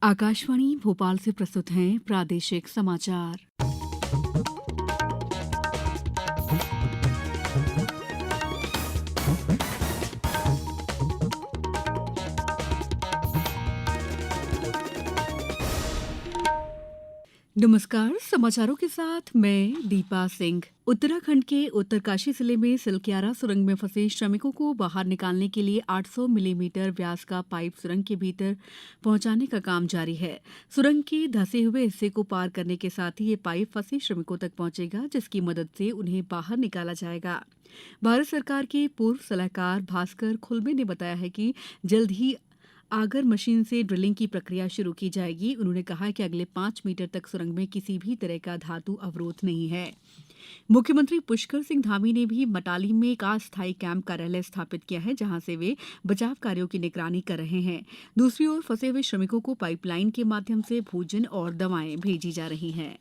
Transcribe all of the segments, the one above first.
आकाशवाणी भोपाल से प्रस्तुत हैं प्रादेशिक समाचार। नमस्कार, समाचारों के साथ मैं दीपा सिंह। उत्तराखंड के उत्तरकाशी जिले में सिलक्यारा सुरंग में फंसे श्रमिकों को बाहर निकालने के लिए 800 मिलीमीटर व्यास का पाइप सुरंग के भीतर पहुंचाने का काम जारी है। सुरंग के धंसे हुए हिस्से को पार करने के साथ ही ये पाइप फंसे श्रमिकों तक पहुंचेगा, जिसकी मदद से उन्हें बाहर निकाला जाएगा। भारत सरकार के पूर्व सलाहकार भास्कर खुल्बे ने बताया है कि जल्द ही आगर मशीन से ड्रिलिंग की प्रक्रिया शुरू की जाएगी। उन्होंने कहा कि अगले 5 मीटर तक सुरंग में किसी भी तरह का धातु अवरोध नहीं है। मुख्यमंत्री पुष्कर सिंह धामी ने भी मटाली में एक अस्थायी कैंप कार्यालय स्थापित किया है, जहां से वे बचाव कार्यों की निगरानी कर रहे हैं। दूसरी ओर फंसे हुए श्रमिकों को पाइपलाइन के माध्यम से भोजन और दवाएं भेजी जा रही हैं।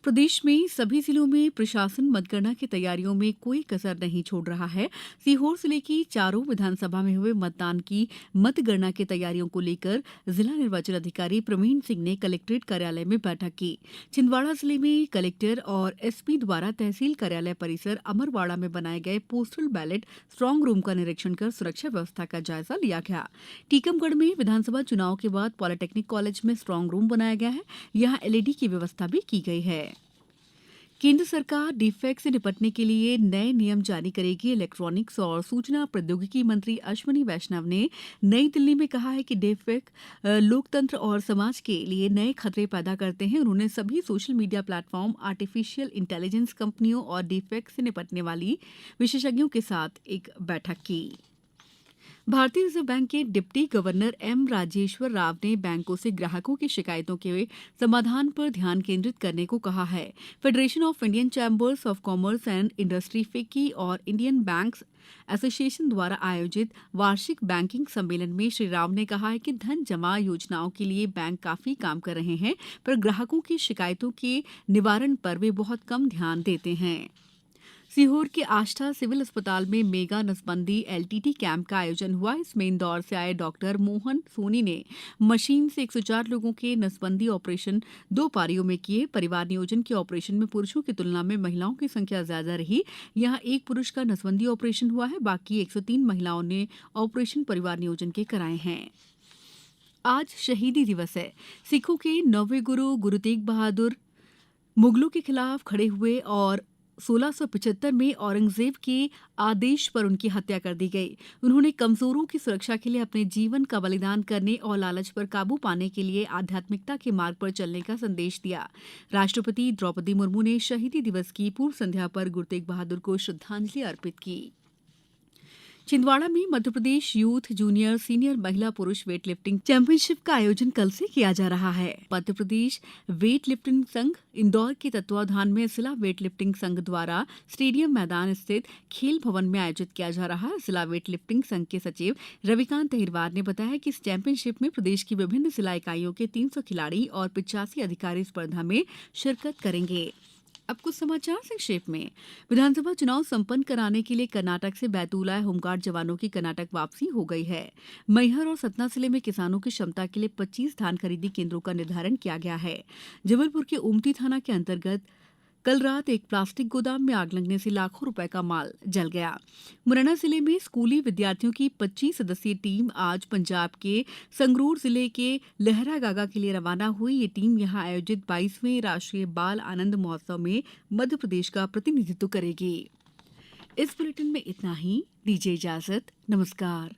प्रदेश में सभी जिलों में प्रशासन मतगणना की तैयारियों में कोई कसर नहीं छोड़ रहा है। सीहोर जिले की चारों विधानसभा में हुए मतदान की मतगणना की तैयारियों को लेकर जिला निर्वाचन अधिकारी प्रवीण सिंह ने कलेक्ट्रेट कार्यालय में बैठक की। छिंदवाड़ा जिले में कलेक्टर और एसपी द्वारा तहसील कार्यालय परिसर अमरवाड़ा में बनाए गए पोस्टल बैलेट स्ट्रांग रूम का निरीक्षण कर सुरक्षा व्यवस्था का जायजा लिया गया। टीकमगढ़ में विधानसभा चुनाव के बाद पॉलिटेक्निक कॉलेज में स्ट्रांग रूम बनाया गया है। यहां एलईडी की व्यवस्था भी की गई है। केंद्र सरकार डीफेक से निपटने के लिए नए नियम जारी करेगी। इलेक्ट्रॉनिक्स और सूचना प्रौद्योगिकी मंत्री अश्विनी वैष्णव ने नई दिल्ली में कहा है कि डीफेक लोकतंत्र और समाज के लिए नए खतरे पैदा करते हैं। उन्होंने सभी social media platform, artificial intelligence कंपनियों और डीफेक से निपटने वाली विशेषज्ञों के साथ एक बैठक की। भारतीय रिजर्व बैंक के deputy governor M Rajeshwar Rao ने बैंकों से ग्राहकों की शिकायतों के समाधान पर ध्यान केंद्रित करने को कहा है। Federation of Indian chambers of commerce and industry FICCI और इंडियन बैंक्स एसोसिएशन द्वारा आयोजित वार्षिक बैंकिंग सम्मेलन में श्री राव ने कहा है कि धन जमा योजनाओं के लिए बैंक काफी काम कर रहे हैं, पर ग्राहकों की शिकायतों के निवारण पर वे बहुत कम ध्यान देते हैं। सीहोर के आष्टा सिविल अस्पताल में मेगा नसबंदी एलटीटी कैंप का आयोजन हुआ। इसमें इंदौर से आए डॉक्टर मोहन सोनी ने मशीन से 104 लोगों के नसबंदी ऑपरेशन 2 पारियों में किए। परिवार नियोजन के ऑपरेशन में पुरुषों की तुलना में महिलाओं की संख्या ज्यादा रही। यहां एक पुरुष का नसबंदी ऑपरेशन हुआ है, बाकी 103 महिलाओं ने ऑपरेशन परिवार नियोजन के कराए हैं। आज शहीदी दिवस है। सिखों के 9वें गुरु गुरु तेग बहादुर मुगलों के खिलाफ खड़े हुए और 1675 में औरंगजेब के आदेश पर उनकी हत्या कर दी गई। उन्होंने कमजोरों की सुरक्षा के लिए अपने जीवन का बलिदान करने और लालच पर काबू पाने के लिए आध्यात्मिकता के मार्ग पर चलने का संदेश दिया। राष्ट्रपति द्रौपदी मुर्मू ने शहीदी दिवस की पूर्व संध्या पर गुरु तेग बहादुर को श्रद्धांजलि अर्पित की। छिंदवाड़ा में मध्यप्रदेश यूथ जूनियर सीनियर महिला पुरुष वेट लिफ्टिंग चैंपियनशिप का आयोजन कल से किया जा रहा है। मध्यप्रदेश वेट लिफ्टिंग संघ इंदौर के तत्वावधान में जिला वेट लिफ्टिंग संघ द्वारा स्टेडियम मैदान स्थित खेल भवन में आयोजित किया जा रहा है। जिला वेट लिफ्टिंग संघ के सचिव रविकांत अहिरवार ने बताया कि इस चैंपियनशिप में प्रदेश की विभिन्न जिला इकाइयों के 300 खिलाड़ी और 85 अधिकारी स्पर्धा में शिरकत करेंगे। अब कुछ समाचार संक्षेप में। विधानसभा चुनाव संपन्न कराने के लिए कर्नाटक से बैतूल आए होमगार्ड जवानों की कर्नाटक वापसी हो गई है। मैहर और सतना जिले में किसानों की क्षमता के लिए 25 धान खरीदी केंद्रों का निर्धारण किया गया है। जबलपुर के ओमती थाना के अंतर्गत कल रात एक प्लास्टिक गोदाम में आग लगने से लाखों रुपए का माल जल गया। मुरैना जिले में स्कूली विद्यार्थियों की 25 सदस्यीय टीम आज पंजाब के संगरूर जिले के लहरागागा के लिए रवाना हुई। ये टीम यहां आयोजित 22वें राष्ट्रीय बाल आनंद महोत्सव में मध्य प्रदेश का प्रतिनिधित्व करेगी। इस बुलेटिन में इतना ही। दीजिए इजाजत। नमस्कार।